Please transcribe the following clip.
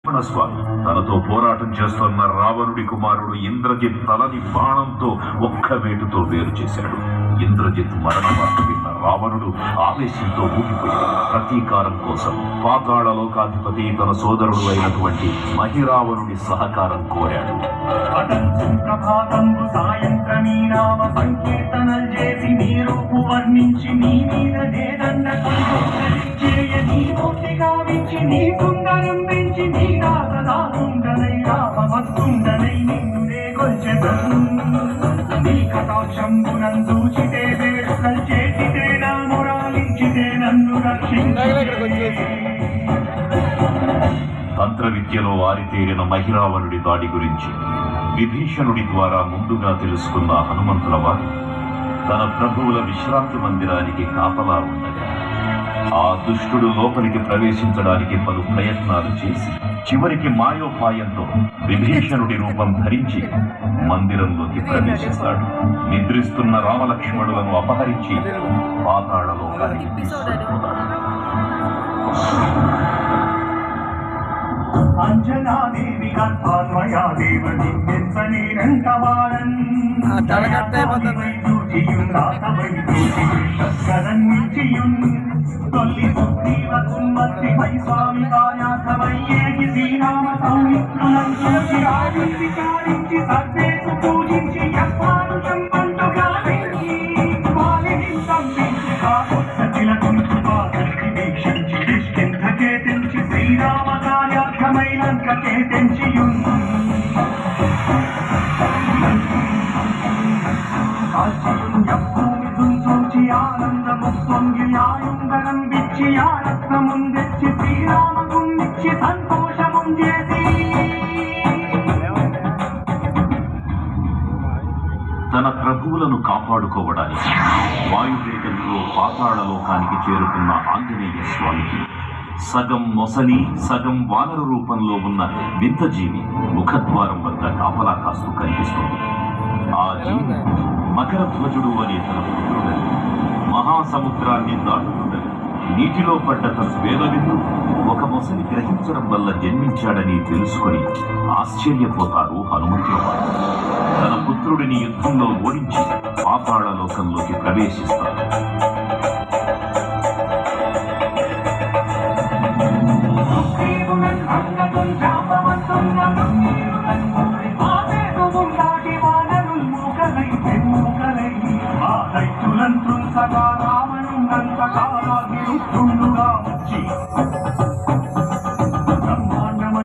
స్వామి తనతో పోరాటం చేస్తున్న రావణుడి కుమారుడు ఇంద్రజిత్ తలని బాణంతో ఒక్క వేటుతో వేరు చేశాడు. ఇంద్రజిత్ మరణ వార్త విన్న రావణుడు ఆవేశంతో ఊగిపోయాడు. ప్రతీకారం కోసం పాతాళ లోకాధిపతి తన సోదరుడు అయినటువంటి మహిరావణుడి సహకారం కోరాడు. తంత్ర విద్యలో ఆరితేరిన మహిరావణుడి దాడి గురించి విభీషణుడి ద్వారా ముందుగా తెలుసుకున్న హనుమంతుల వారు తన ప్రభువుల విశ్రాంతి మందిరానికి కాపలా ఉండగా ఆ దుష్టుడు లోపలికి ప్రవేశించడానికి పలు ప్రయత్నాలు చేసి చివరికి మాయోపాయంతో విభీషణుడి రూపం ధరించి మందిరంలోకి ప్రవేశిస్తాడు. నిద్రిస్తున్న రామలక్ష్మణులను అపహరించి పాతాళ లోకానికి తీసుకుపోతాడు. అంజనాదేవి గర్భాన్వయాదేవని నింతవారన్ తొల్లి సుగ్రీవకుమ్మత్తిపై స్వామి కాయార్థమయ్యేకి శ్రీరామ సౌమిత్రులంచి రాజించి సర్వేసు పూజించి యస్మాను సంబంధుగా వాలిని సంపించి కాకొత్తతిలకుంచి పాదరికి దీక్షించి దిష్కింధకే తెంచి శ్రీరామ కార్యార్థమై లంకకే తెంచియున్ ఆనందముందరం విచ్చి ఆ రత్నముందెచ్చి శ్రీరామగుండిచ్చి సంతోషముందేసి తన ప్రభువులను కాపాడుకోవడానికి వాయువేగంలో పాతాళ లోకానికి చేరుకున్న ఆంజనేయ స్వామికి సగం మొసలి సగం వానర రూపంలో ఉన్న వింత జీవి ముఖద్వారం వద్ద కాపలా కాస్తూ కనిపిస్తుంది. ఆ జీవి మకరధ్వజుడు అనే తన పుత్రుడని మహాసముద్రాన్ని దాటుతుండగా నీటిలో పడ్డ తన వేదవిందు ఒక మొసలి గ్రహించడం వల్ల జన్మించాడని తెలుసుకొని ఆశ్చర్యపోతాడు హనుమంతుల వారు. తన పుత్రుడిని యుద్ధంలో ఓడించి పాతాళ లోకంలోకి ప్రవేశిస్తాడు. సుగ్రీవునన్ అంగదున్